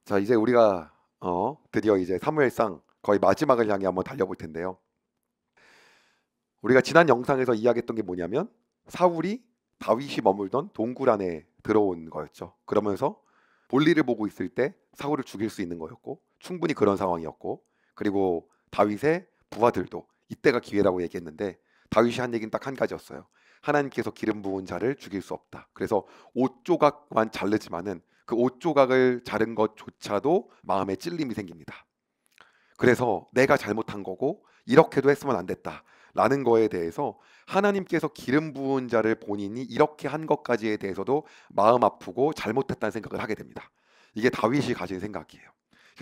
자, 이제 우리가 드디어 이제 사무엘상 거의 마지막을 향해 한번 달려볼 텐데요. 우리가 지난 영상에서 이야기했던 게 뭐냐면 사울이 다윗이 머물던 동굴 안에 들어온 거였죠. 그러면서 볼일을 보고 있을 때 사울을 죽일 수 있는 거였고, 충분히 그런 상황이었고, 그리고 다윗의 부하들도 이때가 기회라고 얘기했는데 다윗이 한 얘기는 딱 한 가지였어요. 하나님께서 기름 부은 자를 죽일 수 없다. 그래서 옷 조각만 자르지만은 그 옷 조각을 자른 것조차도 마음에 찔림이 생깁니다. 그래서 내가 잘못한 거고 이렇게도 했으면 안 됐다 라는 거에 대해서 하나님께서 기름 부은 자를 본인이 이렇게 한 것까지에 대해서도 마음 아프고 잘못했다는 생각을 하게 됩니다. 이게 다윗이 가진 생각이에요.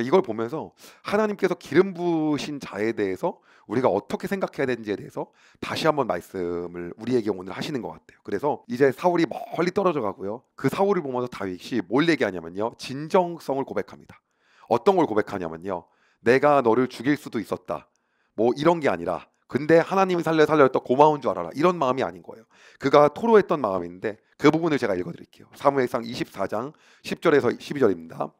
이걸 보면서 하나님께서 기름 부으신 자에 대해서 우리가 어떻게 생각해야 되는지에 대해서 다시 한번 말씀을 우리에게 오늘 하시는 것 같아요. 그래서 이제 사울이 멀리 떨어져 가고요. 그 사울을 보면서 다윗이 뭘 얘기하냐면요, 진정성을 고백합니다. 어떤 걸 고백하냐면요, 내가 너를 죽일 수도 있었다, 뭐 이런 게 아니라 근데 하나님이 살렸다 고마운 줄 알아라, 이런 마음이 아닌 거예요. 그가 토로했던 마음인데 그 부분을 제가 읽어드릴게요. 사무엘상 24장 10절에서 12절입니다.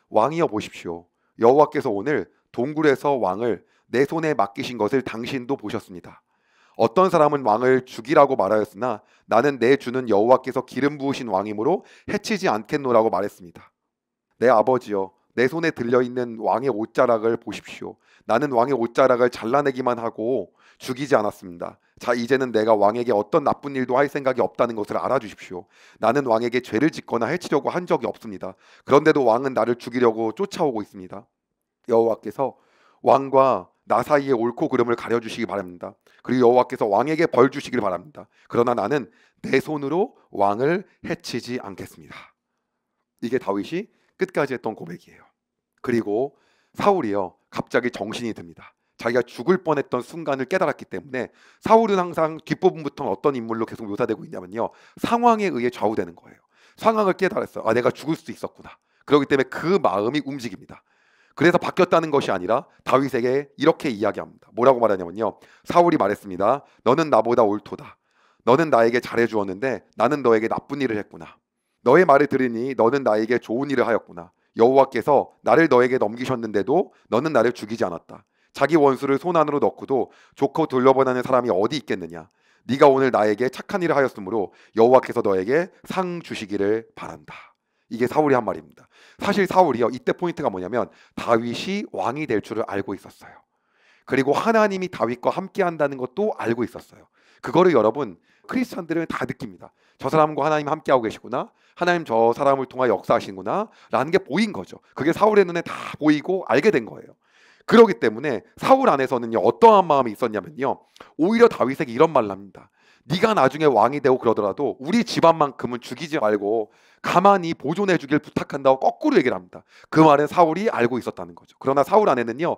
왕이여 보십시오. 여호와께서 오늘 동굴에서 왕을 내 손에 맡기신 것을 당신도 보셨습니다. 어떤 사람은 왕을 죽이라고 말하였으나 나는 내 주는 여호와께서 기름 부으신 왕이므로 해치지 않겠노라고 말했습니다. 내 아버지여, 내 손에 들려있는 왕의 옷자락을 보십시오. 나는 왕의 옷자락을 잘라내기만 하고 죽이지 않았습니다. 자, 이제는 내가 왕에게 어떤 나쁜 일도 할 생각이 없다는 것을 알아주십시오. 나는 왕에게 죄를 짓거나 해치려고 한 적이 없습니다. 그런데도 왕은 나를 죽이려고 쫓아오고 있습니다. 여호와께서 왕과 나 사이의 옳고 그름을 가려주시기 바랍니다. 그리고 여호와께서 왕에게 벌 주시길 바랍니다. 그러나 나는 내 손으로 왕을 해치지 않겠습니다. 이게 다윗이 끝까지 했던 고백이에요. 그리고 사울이요, 갑자기 정신이 듭니다. 자기가 죽을 뻔했던 순간을 깨달았기 때문에 사울은 항상 뒷부분부터는 어떤 인물로 계속 묘사되고 있냐면요, 상황에 의해 좌우되는 거예요. 상황을 깨달았어요. 아, 내가 죽을 수도 있었구나. 그렇기 때문에 그 마음이 움직입니다. 그래서 바뀌었다는 것이 아니라 다윗에게 이렇게 이야기합니다. 뭐라고 말하냐면요, 사울이 말했습니다. 너는 나보다 옳도다. 너는 나에게 잘해주었는데 나는 너에게 나쁜 일을 했구나. 너의 말을 들으니 너는 나에게 좋은 일을 하였구나. 여호와께서 나를 너에게 넘기셨는데도 너는 나를 죽이지 않았다. 자기 원수를 손 안으로 넣고도 좋고 돌려보내는 사람이 어디 있겠느냐. 네가 오늘 나에게 착한 일을 하였으므로 여호와께서 너에게 상 주시기를 바란다. 이게 사울이 한 말입니다. 사실 사울이요, 이때 포인트가 뭐냐면 다윗이 왕이 될 줄을 알고 있었어요. 그리고 하나님이 다윗과 함께 한다는 것도 알고 있었어요. 그거를 여러분 크리스찬들은 다 느낍니다. 저 사람과 하나님 함께 하고 계시구나, 하나님 저 사람을 통하 역사하시는구나 라는 게 보인 거죠. 그게 사울의 눈에 다 보이고 알게 된 거예요. 그렇기 때문에 사울 안에서는요, 어떠한 마음이 있었냐면요, 오히려 다윗에게 이런 말을 합니다. 네가 나중에 왕이 되고 그러더라도 우리 집안만큼은 죽이지 말고 가만히 보존해 주길 부탁한다고 거꾸로 얘기를 합니다. 그 말은 사울이 알고 있었다는 거죠. 그러나 사울 안에는요,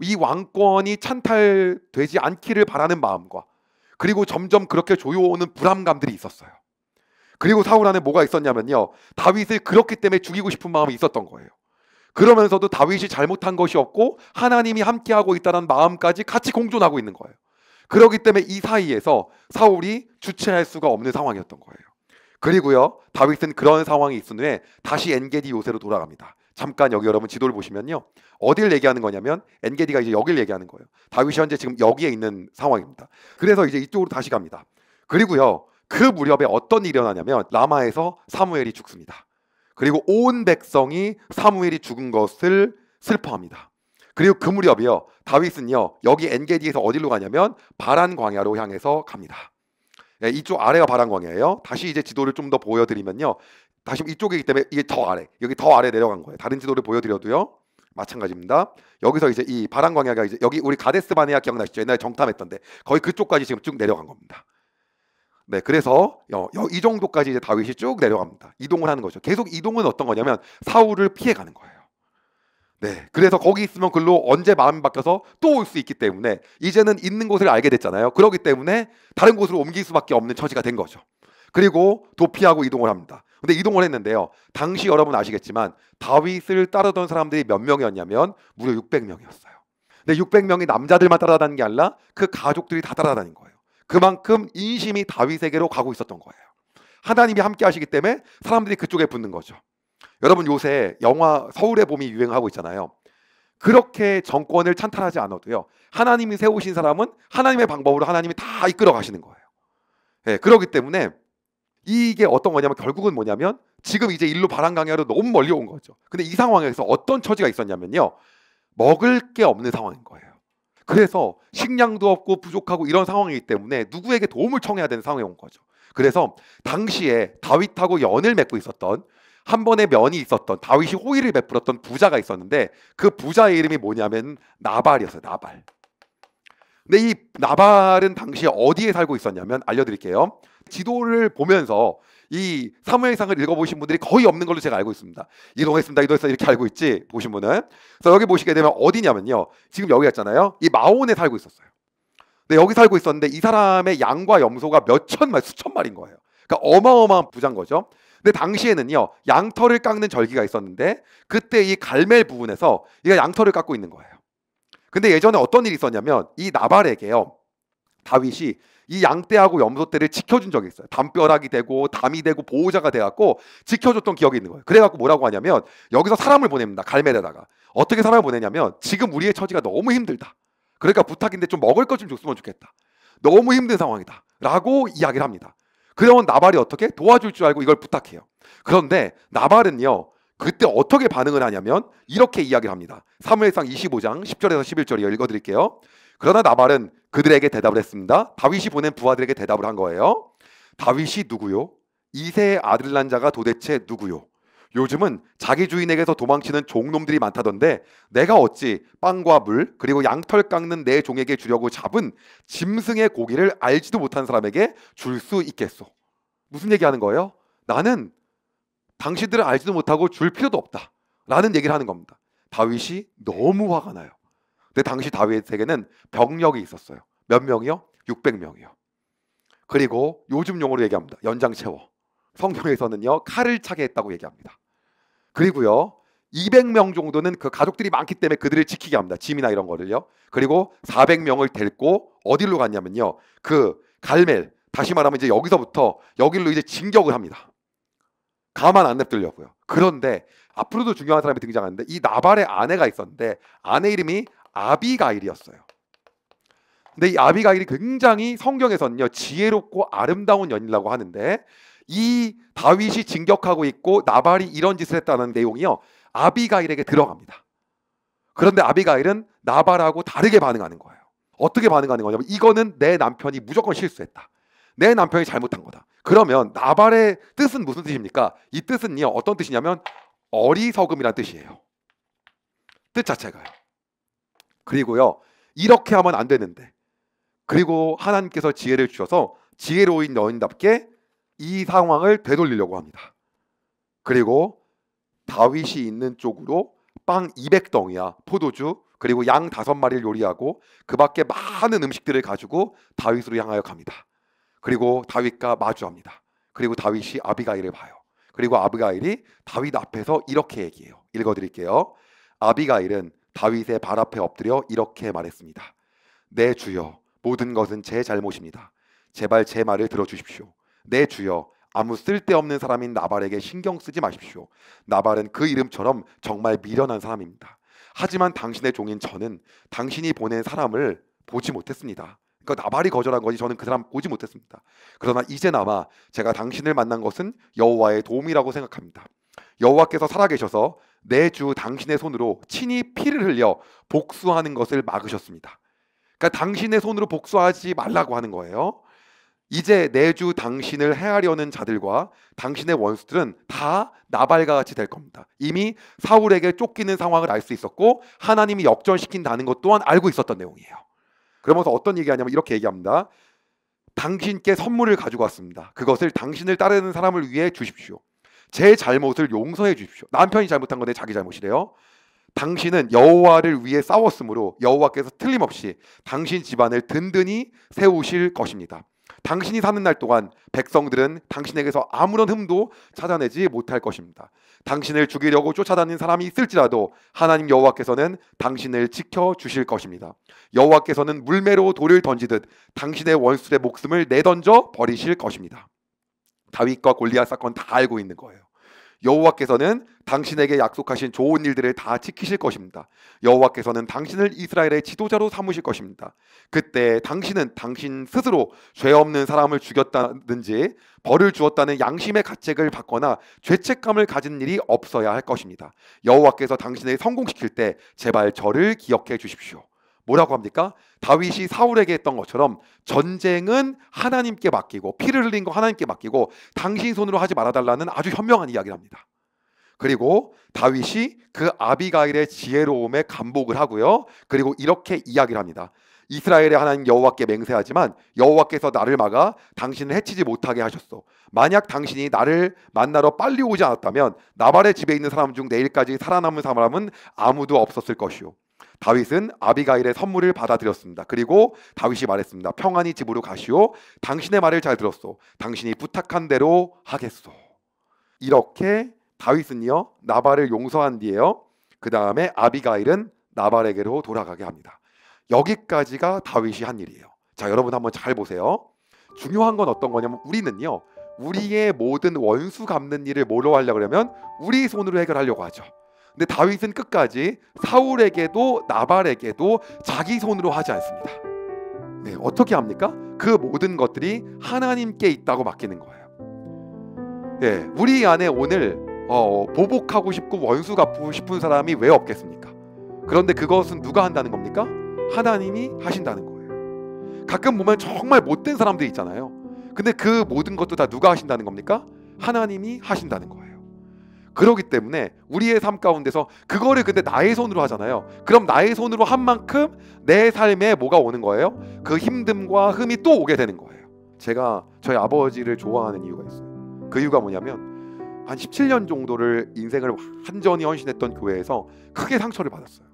이 왕권이 찬탈되지 않기를 바라는 마음과 그리고 점점 그렇게 조여오는 불안감들이 있었어요. 그리고 사울 안에 뭐가 있었냐면요, 다윗을 그렇기 때문에 죽이고 싶은 마음이 있었던 거예요. 그러면서도 다윗이 잘못한 것이 없고 하나님이 함께하고 있다는 마음까지 같이 공존하고 있는 거예요. 그렇기 때문에 이 사이에서 사울이 주체할 수가 없는 상황이었던 거예요. 그리고요, 다윗은 그런 상황이 있은 후에 다시 엔게디 요새로 돌아갑니다. 잠깐 여기 여러분 지도를 보시면요, 어디를 얘기하는 거냐면 엔게디가 이제 여기를 얘기하는 거예요. 다윗이 현재 지금 여기에 있는 상황입니다. 그래서 이제 이쪽으로 다시 갑니다. 그리고요, 그 무렵에 어떤 일이 일어나냐면 라마에서 사무엘이 죽습니다. 그리고 온 백성이 사무엘이 죽은 것을 슬퍼합니다. 그리고 그 무렵이요, 다윗은요 여기 엔게디에서 어디로 가냐면 바란 광야로 향해서 갑니다. 네, 이쪽 아래가 바란 광야예요. 다시 이제 지도를 좀 더 보여드리면요, 다시 이쪽이기 때문에 이게 더 아래, 여기 더 아래 내려간 거예요. 다른 지도를 보여드려도요 마찬가지입니다. 여기서 이제 이 바란 광야가 이제 여기 우리 가데스 바네아 기억나시죠? 옛날에 정탐했던데 거의 그쪽까지 지금 쭉 내려간 겁니다. 네, 그래서 이 정도까지 이제 다윗이 쭉 내려갑니다. 이동을 하는 거죠. 계속 이동은 어떤 거냐면 사울을 피해 가는 거예요. 네, 그래서 거기 있으면 글로 언제 마음이 바뀌어서 또 올 수 있기 때문에 이제는 있는 곳을 알게 됐잖아요. 그렇기 때문에 다른 곳으로 옮길 수밖에 없는 처지가 된 거죠. 그리고 도피하고 이동을 합니다. 근데 이동을 했는데요, 당시 여러분 아시겠지만 다윗을 따르던 사람들이 몇 명이었냐면 무려 600명이었어요. 근데 600명이 남자들만 따라다니는 게 아니라 그 가족들이 다 따라다닌 거예요. 그만큼 인심이 다윗에게로 가고 있었던 거예요. 하나님이 함께 하시기 때문에 사람들이 그쪽에 붙는 거죠. 여러분 요새 영화 서울의 봄이 유행하고 있잖아요. 그렇게 정권을 찬탈하지 않아도요. 하나님이 세우신 사람은 하나님의 방법으로 하나님이 다 이끌어 가시는 거예요. 예, 그렇기 때문에 이게 어떤 거냐면 결국은 뭐냐면 지금 이제 일로 바람강야로 너무 멀리 온 거죠. 근데 이 상황에서 어떤 처지가 있었냐면요. 먹을 게 없는 상황인 거예요. 그래서 식량도 없고 부족하고 이런 상황이기 때문에 누구에게 도움을 청해야 되는 상황에 온 거죠. 그래서 당시에 다윗하고 연을 맺고 있었던 한 번의 면이 있었던 다윗이 호의를 베풀었던 부자가 있었는데 그 부자의 이름이 뭐냐면 나발이었어요. 나발. 근데 이 나발은 당시에 어디에 살고 있었냐면 알려드릴게요. 지도를 보면서 이 사무엘상을 읽어보신 분들이 거의 없는 걸로 제가 알고 있습니다. 이동했습니다. 이렇게 알고 있지 보신 분은. 그래서 여기 보시게 되면 어디냐면요. 지금 여기 있잖아요. 이 마온에 살고 있었어요. 근데 여기 살고 있었는데 이 사람의 양과 염소가 몇 천마리, 수천 마리인 거예요. 그러니까 어마어마한 부자인 거죠. 근데 당시에는요. 양털을 깎는 절기가 있었는데 그때 이 갈멜 부분에서 얘가 양털을 깎고 있는 거예요. 근데 예전에 어떤 일이 있었냐면 이 나발에게요. 다윗이 이 양떼하고 염소떼를 지켜준 적이 있어요. 담벼락이 되고 담이 되고 보호자가 돼갖고 지켜줬던 기억이 있는 거예요. 그래갖고 뭐라고 하냐면 여기서 사람을 보냅니다. 갈멜에다가. 어떻게 사람을 보내냐면 지금 우리의 처지가 너무 힘들다. 그러니까 부탁인데 좀 먹을 것 좀 줬으면 좋겠다. 너무 힘든 상황이다. 라고 이야기를 합니다. 그러면 나발이 어떻게? 도와줄 줄 알고 이걸 부탁해요. 그런데 나발은요. 그때 어떻게 반응을 하냐면 이렇게 이야기를 합니다. 사무엘상 25장 10절에서 11절이요. 읽어드릴게요. 그러나 나발은 그들에게 대답을 했습니다. 다윗이 보낸 부하들에게 대답을 한 거예요. 다윗이 누구요? 이새의 아들 난 자가 도대체 누구요? 요즘은 자기 주인에게서 도망치는 종놈들이 많다던데 내가 어찌 빵과 물 그리고 양털 깎는 내 종에게 주려고 잡은 짐승의 고기를 알지도 못한 사람에게 줄 수 있겠소? 무슨 얘기하는 거예요? 나는 당신들을 알지도 못하고 줄 필요도 없다 라는 얘기를 하는 겁니다. 다윗이 너무 화가 나요. 근데 당시 다윗에게는 병력이 있었어요. 몇 명이요? 600명이요. 그리고 요즘 용어로 얘기합니다. 연장 채워. 성경에서는요. 칼을 차게 했다고 얘기합니다. 그리고요. 200명 정도는 그 가족들이 많기 때문에 그들을 지키게 합니다. 짐이나 이런 거를요. 그리고 400명을 데리고 어디로 갔냐면요. 그 갈멜, 다시 말하면 이제 여기서부터 여기로 이제 진격을 합니다. 가만 안 냅두려고요. 그런데 앞으로도 중요한 사람이 등장하는데 이 나발의 아내가 있었는데 아내 이름이 아비가일이었어요. 근데 이 아비가일이 굉장히 성경에서는요 지혜롭고 아름다운 여인이라고 하는데 이 다윗이 진격하고 있고 나발이 이런 짓을 했다는 내용이요 아비가일에게 들어갑니다. 그런데 아비가일은 나발하고 다르게 반응하는 거예요. 어떻게 반응하는 거냐면 이거는 내 남편이 무조건 실수했다. 내 남편이 잘못한 거다. 그러면 나발의 뜻은 무슨 뜻입니까? 이 뜻은요 어떤 뜻이냐면 어리석음이란 뜻이에요. 뜻 자체가요. 그리고요 이렇게 하면 안 되는데 그리고 하나님께서 지혜를 주셔서 지혜로운 여인답게 이 상황을 되돌리려고 합니다. 그리고 다윗이 있는 쪽으로 빵 200덩이야 포도주 그리고 양 5마리를 요리하고 그 밖에 많은 음식들을 가지고 다윗으로 향하여 갑니다. 그리고 다윗과 마주합니다. 그리고 다윗이 아비가일을 봐요. 그리고 아비가일이 다윗 앞에서 이렇게 얘기해요. 읽어드릴게요. 아비가일은 다윗의 발 앞에 엎드려 이렇게 말했습니다. 내 주여 모든 것은 제 잘못입니다. 제발 제 말을 들어주십시오. 내 주여 아무 쓸데없는 사람인 나발에게 신경 쓰지 마십시오. 나발은 그 이름처럼 정말 미련한 사람입니다. 하지만 당신의 종인 저는 당신이 보낸 사람을 보지 못했습니다. 그러니까 나발이 거절한 거지 저는 그 사람 보지 못했습니다. 그러나 이제나마 제가 당신을 만난 것은 여호와의 도움이라고 생각합니다. 여호와께서 살아계셔서 내 주 당신의 손으로 친히 피를 흘려 복수하는 것을 막으셨습니다. 그러니까 당신의 손으로 복수하지 말라고 하는 거예요. 이제 내 주 당신을 해하려는 자들과 당신의 원수들은 다 나발과 같이 될 겁니다. 이미 사울에게 쫓기는 상황을 알 수 있었고 하나님이 역전시킨다는 것 또한 알고 있었던 내용이에요. 그러면서 어떤 얘기하냐면 이렇게 얘기합니다. 당신께 선물을 가지고 왔습니다. 그것을 당신을 따르는 사람을 위해 주십시오. 제 잘못을 용서해 주십시오. 남편이 잘못한 건데 자기 잘못이래요. 당신은 여호와를 위해 싸웠으므로 여호와께서 틀림없이 당신 집안을 든든히 세우실 것입니다. 당신이 사는 날 동안 백성들은 당신에게서 아무런 흠도 찾아내지 못할 것입니다. 당신을 죽이려고 쫓아다니는 사람이 있을지라도 하나님 여호와께서는 당신을 지켜주실 것입니다. 여호와께서는 물매로 돌을 던지듯 당신의 원수의 목숨을 내던져 버리실 것입니다. 다윗과 골리앗 사건 다 알고 있는 거예요. 여호와께서는 당신에게 약속하신 좋은 일들을 다 지키실 것입니다. 여호와께서는 당신을 이스라엘의 지도자로 삼으실 것입니다. 그때 당신은 당신 스스로 죄 없는 사람을 죽였다든지 벌을 주었다는 양심의 가책을 받거나 죄책감을 가진 일이 없어야 할 것입니다. 여호와께서 당신을 성공시킬 때 제발 저를 기억해 주십시오. 뭐라고 합니까? 다윗이 사울에게 했던 것처럼 전쟁은 하나님께 맡기고 피를 흘린 거 하나님께 맡기고 당신 손으로 하지 말아달라는 아주 현명한 이야기를 합니다. 그리고 다윗이 그 아비가일의 지혜로움에 감복을 하고요. 그리고 이렇게 이야기를 합니다. 이스라엘의 하나님 여호와께 맹세하지만 여호와께서 나를 막아 당신을 해치지 못하게 하셨소. 만약 당신이 나를 만나러 빨리 오지 않았다면 나발의 집에 있는 사람 중 내일까지 살아남은 사람은 아무도 없었을 것이오. 다윗은 아비가일의 선물을 받아들였습니다. 그리고 다윗이 말했습니다. 평안히 집으로 가시오. 당신의 말을 잘 들었소. 당신이 부탁한 대로 하겠소. 이렇게 다윗은요 나발을 용서한 뒤에요. 그 다음에 아비가일은 나발에게로 돌아가게 합니다. 여기까지가 다윗이 한 일이에요. 자, 여러분 한번 잘 보세요. 중요한 건 어떤 거냐면 우리는요 우리의 모든 원수 갚는 일을 뭐로 하려고 하면 우리 손으로 해결하려고 하죠. 근데 다윗은 끝까지 사울에게도 나발에게도 자기 손으로 하지 않습니다. 네, 어떻게 합니까? 그 모든 것들이 하나님께 있다고 맡기는 거예요. 네, 우리 안에 오늘 보복하고 싶고 원수 갚고 싶은 사람이 왜 없겠습니까? 그런데 그것은 누가 한다는 겁니까? 하나님이 하신다는 거예요. 가끔 보면 정말 못된 사람들이 있잖아요. 근데 그 모든 것도 다 누가 하신다는 겁니까? 하나님이 하신다는 거예요. 그렇기 때문에 우리의 삶 가운데서 그거를 근데 나의 손으로 하잖아요. 그럼 나의 손으로 한 만큼 내 삶에 뭐가 오는 거예요? 그 힘듦과 흠이 또 오게 되는 거예요. 제가 저희 아버지를 좋아하는 이유가 있어요. 그 이유가 뭐냐면 한 17년 정도를 인생을 완전히 헌신했던 교회에서 크게 상처를 받았어요.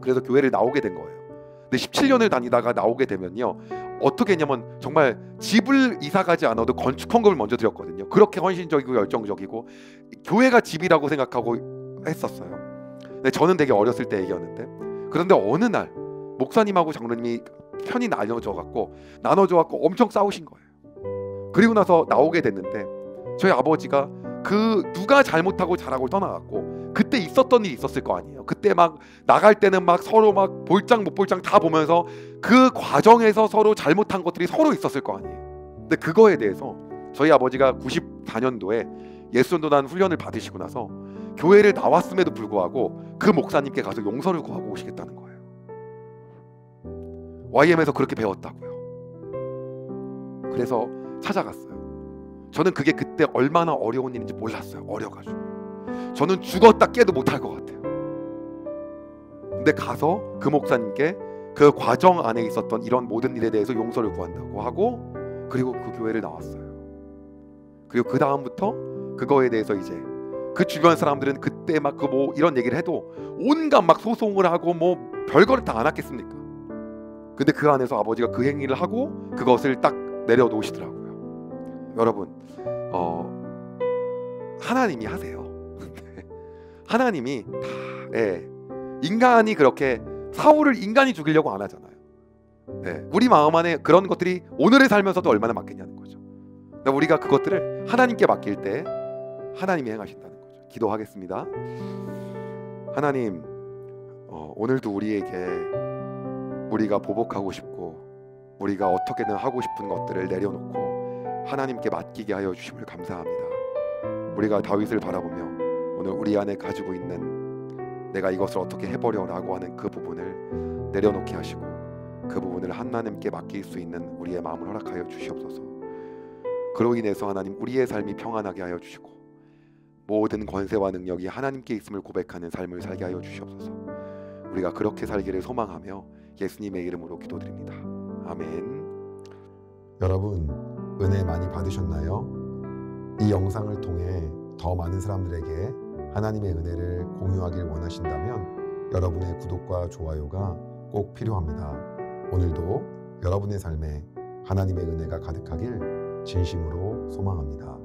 그래서 교회를 나오게 된 거예요. 근데 17년을 다니다가 나오게 되면요 어떻게 했냐면 정말 집을 이사 가지 않아도 건축 헌금을 먼저 드렸거든요. 그렇게 헌신적이고 열정적이고 교회가 집이라고 생각하고 했었어요. 근데 저는 되게 어렸을 때 얘기였는데 그런데 어느 날 목사님하고 장로님이 편이 나눠져 갖고 엄청 싸우신 거예요. 그리고 나서 나오게 됐는데 저희 아버지가 그 누가 잘못하고 잘하고 떠나갔고 그때 있었던 일이 있었을 거 아니에요. 그때 막 나갈 때는 막 서로 막 볼장 못 볼장 다 보면서 그 과정에서 서로 잘못한 것들이 서로 있었을 거 아니에요. 근데 그거에 대해서 저희 아버지가 94년도에 예수전도단 훈련을 받으시고 나서 교회를 나왔음에도 불구하고 그 목사님께 가서 용서를 구하고 오시겠다는 거예요. YM에서 그렇게 배웠다고요. 그래서 찾아갔어요. 저는 그게 그때 얼마나 어려운 일인지 몰랐어요. 어려가지고 저는 죽었다 깨도 못할 것 같아요. 근데 가서 그 목사님께 그 과정 안에 있었던 이런 모든 일에 대해서 용서를 구한다고 하고 그리고 그 교회를 나왔어요. 그리고 그 다음부터 그거에 대해서 이제 그 주변 사람들은 그때 막 그 뭐 이런 얘기를 해도 온갖 막 소송을 하고 뭐 별거를 다 안 했겠습니까? 근데 그 안에서 아버지가 그 행위를 하고 그것을 딱 내려놓으시더라고요. 여러분 하나님이 하세요. 하나님이 다 인간이 그렇게 사울을 인간이 죽이려고 안 하잖아요. 우리 마음 안에 그런 것들이 오늘을 살면서도 얼마나 맡기냐는 거죠. 우리가 그것들을 하나님께 맡길 때 하나님이 행하신다는 거죠. 기도하겠습니다. 하나님 오늘도 우리에게 우리가 보복하고 싶고 우리가 어떻게든 하고 싶은 것들을 내려놓고 하나님께 맡기게 하여 주심을 감사합니다. 우리가 다윗을 바라보며 오늘 우리 안에 가지고 있는 내가 이것을 어떻게 해버려라고 하는 그 부분을 내려놓게 하시고 그 부분을 하나님께 맡길 수 있는 우리의 마음을 허락하여 주시옵소서. 그로 인해서 하나님 우리의 삶이 평안하게 하여 주시고 모든 권세와 능력이 하나님께 있음을 고백하는 삶을 살게 하여 주시옵소서. 우리가 그렇게 살기를 소망하며 예수님의 이름으로 기도드립니다. 아멘. 여러분 은혜 많이 받으셨나요? 이 영상을 통해 더 많은 사람들에게 하나님의 은혜를 공유하길 원하신다면 여러분의 구독과 좋아요가 꼭 필요합니다. 오늘도 여러분의 삶에 하나님의 은혜가 가득하길 진심으로 소망합니다.